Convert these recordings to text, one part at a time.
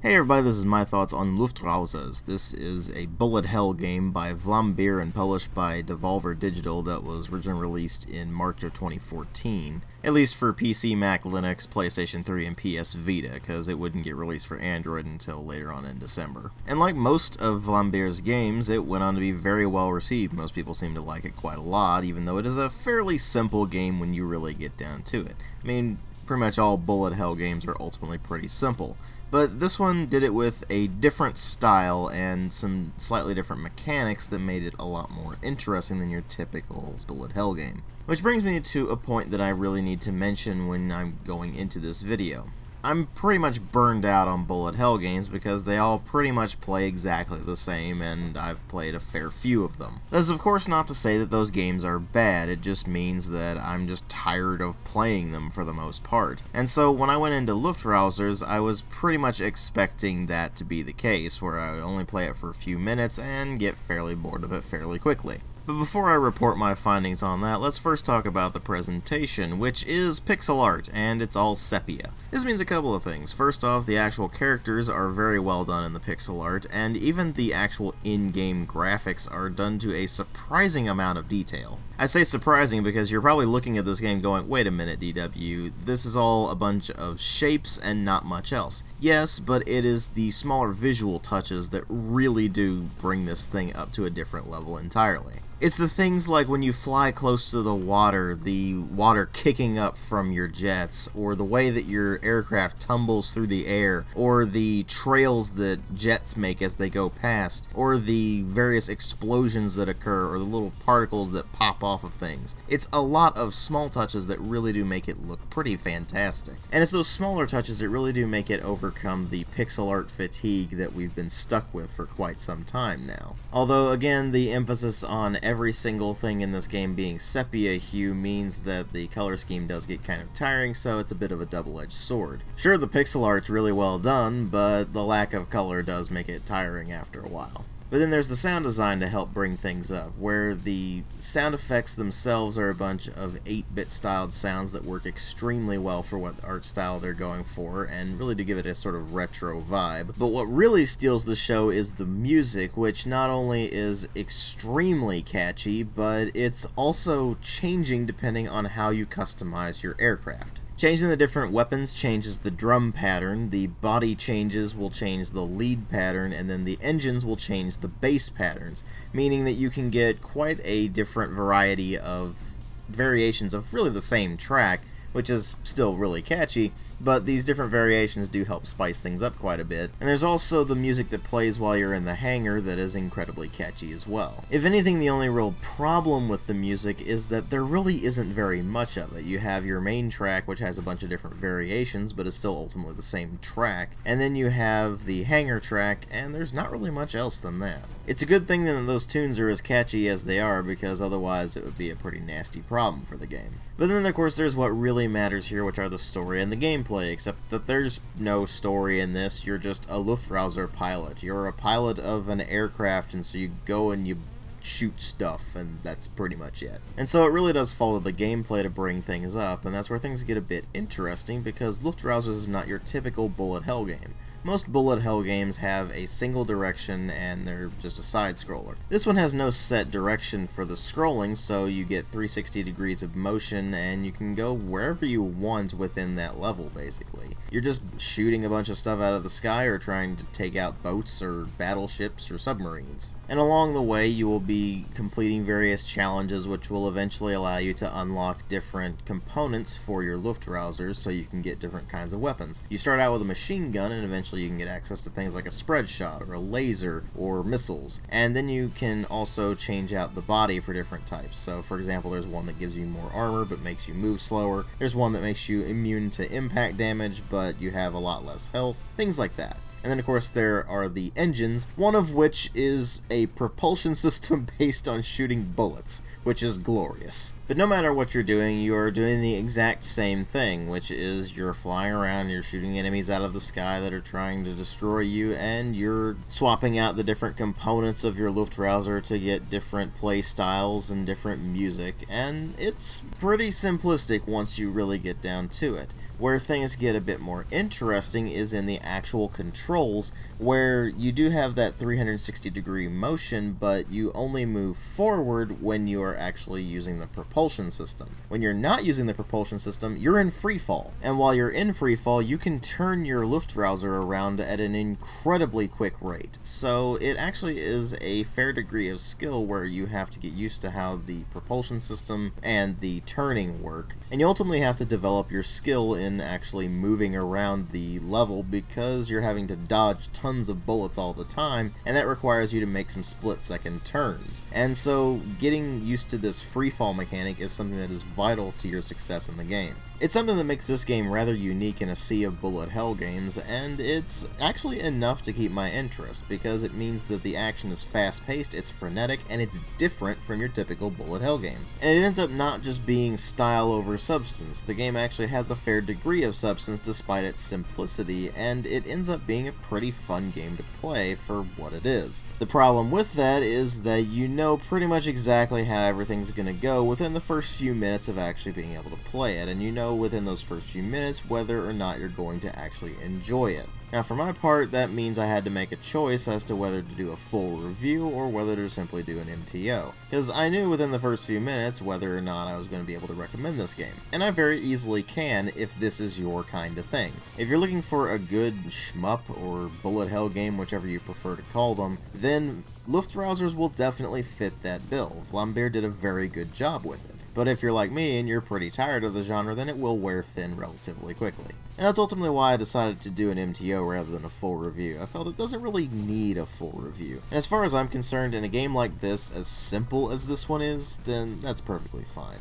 Hey everybody, this is my thoughts on Luftrausers. This is a bullet hell game by Vlambeer and published by Devolver Digital that was originally released in March of 2014. At least for PC, Mac, Linux, PlayStation 3, and PS Vita, because it wouldn't get released for Android until later on in December. And like most of Vlambeer's games, it went on to be very well received. Most people seem to like it quite a lot, even though it is a fairly simple game when you really get down to it. I mean, pretty much all bullet hell games are ultimately pretty simple. But this one did it with a different style and some slightly different mechanics that made it a lot more interesting than your typical bullet hell game. Which brings me to a point that I really need to mention when I'm going into this video. I'm pretty much burned out on bullet hell games because they all pretty much play exactly the same, and I've played a fair few of them. This is of course not to say that those games are bad, it just means that I'm just tired of playing them for the most part. And so when I went into Luftrausers, I was pretty much expecting that to be the case, where I would only play it for a few minutes and get fairly bored of it fairly quickly. But before I report my findings on that, let's first talk about the presentation, which is pixel art, and it's all sepia. This means a couple of things. First off, the actual characters are very well done in the pixel art, and even the actual in-game graphics are done to a surprising amount of detail. I say surprising because you're probably looking at this game going, wait a minute DW, this is all a bunch of shapes and not much else. Yes, but it is the smaller visual touches that really do bring this thing up to a different level entirely. It's the things like when you fly close to the water kicking up from your jets, or the way that your aircraft tumbles through the air, or the trails that jets make as they go past, or the various explosions that occur, or the little particles that pop off of things. It's a lot of small touches that really do make it look pretty fantastic. And it's those smaller touches that really do make it overcome the pixel art fatigue that we've been stuck with for quite some time now. Although, again, the emphasis on every single thing in this game being sepia hue means that the color scheme does get kind of tiring, so it's a bit of a double-edged sword. Sure, the pixel art's really well done, but the lack of color does make it tiring after a while. But then there's the sound design to help bring things up, where the sound effects themselves are a bunch of 8-bit styled sounds that work extremely well for what art style they're going for, and really to give it a sort of retro vibe. But what really steals the show is the music, which not only is extremely catchy, but it's also changing depending on how you customize your aircraft. Changing the different weapons changes the drum pattern, the body changes will change the lead pattern, and then the engines will change the bass patterns, meaning that you can get quite a different variety of variations of really the same track, which is still really catchy, but these different variations do help spice things up quite a bit. And there's also the music that plays while you're in the hangar that is incredibly catchy as well. If anything, the only real problem with the music is that there really isn't very much of it. You have your main track, which has a bunch of different variations, but is still ultimately the same track, and then you have the hangar track, and there's not really much else than that. It's a good thing that those tunes are as catchy as they are, because otherwise it would be a pretty nasty problem for the game. But then of course there's what really matters here, which are the story and the gameplay, except that there's no story in this. You're just a Luftrauser pilot. You're a pilot of an aircraft, and so you go and you shoot stuff, and that's pretty much it. And so it really does follow the gameplay to bring things up, and that's where things get a bit interesting, because Luftrausers is not your typical bullet hell game. Most bullet hell games have a single direction and they're just a side scroller. This one has no set direction for the scrolling, so you get 360 degrees of motion and you can go wherever you want within that level basically. You're just shooting a bunch of stuff out of the sky or trying to take out boats or battleships or submarines. And along the way you will be completing various challenges which will eventually allow you to unlock different components for your Luftrausers so you can get different kinds of weapons. You start out with a machine gun, and eventually you can get access to things like a spread shot or a laser or missiles. And then you can also change out the body for different types. So for example, there's one that gives you more armor but makes you move slower. There's one that makes you immune to impact damage but you have a lot less health. Things like that. And then of course there are the engines, one of which is a propulsion system based on shooting bullets, which is glorious. But no matter what you're doing, you are doing the exact same thing, which is you're flying around, you're shooting enemies out of the sky that are trying to destroy you, and you're swapping out the different components of your Luftrauser to get different play styles and different music, and it's pretty simplistic once you really get down to it. Where things get a bit more interesting is in the actual control controls, where you do have that 360-degree motion, but you only move forward when you are actually using the propulsion system. When you're not using the propulsion system, you're in free fall. And while you're in free fall, you can turn your Luftrauser around at an incredibly quick rate. So it actually is a fair degree of skill where you have to get used to how the propulsion system and the turning work. And you ultimately have to develop your skill in actually moving around the level, because you're having to dodge tons of bullets all the time, and that requires you to make some split-second turns. And so getting used to this free fall mechanic is something that is vital to your success in the game. It's something that makes this game rather unique in a sea of bullet hell games, and it's actually enough to keep my interest, because it means that the action is fast-paced, it's frenetic, and it's different from your typical bullet hell game. And it ends up not just being style over substance. The game actually has a fair degree of substance despite its simplicity, and it ends up being a pretty fun game to play for what it is. The problem with that is that you know pretty much exactly how everything's going to go within the first few minutes of actually being able to play it, and you know within those first few minutes whether or not you're going to actually enjoy it. Now for my part, that means I had to make a choice as to whether to do a full review or whether to simply do an MTO, because I knew within the first few minutes whether or not I was going to be able to recommend this game, and I very easily can if this is your kind of thing. If you're looking for a good shmup or bullet hell game, whichever you prefer to call them, then Luftrausers will definitely fit that bill. Vlambeer did a very good job with it. But if you're like me and you're pretty tired of the genre, then it will wear thin relatively quickly. And that's ultimately why I decided to do an MTO rather than a full review. I felt it doesn't really need a full review. And as far as I'm concerned, in a game like this, as simple as this one is, then that's perfectly fine.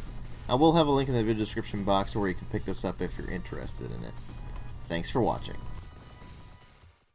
I will have a link in the video description box where you can pick this up if you're interested in it. Thanks for watching.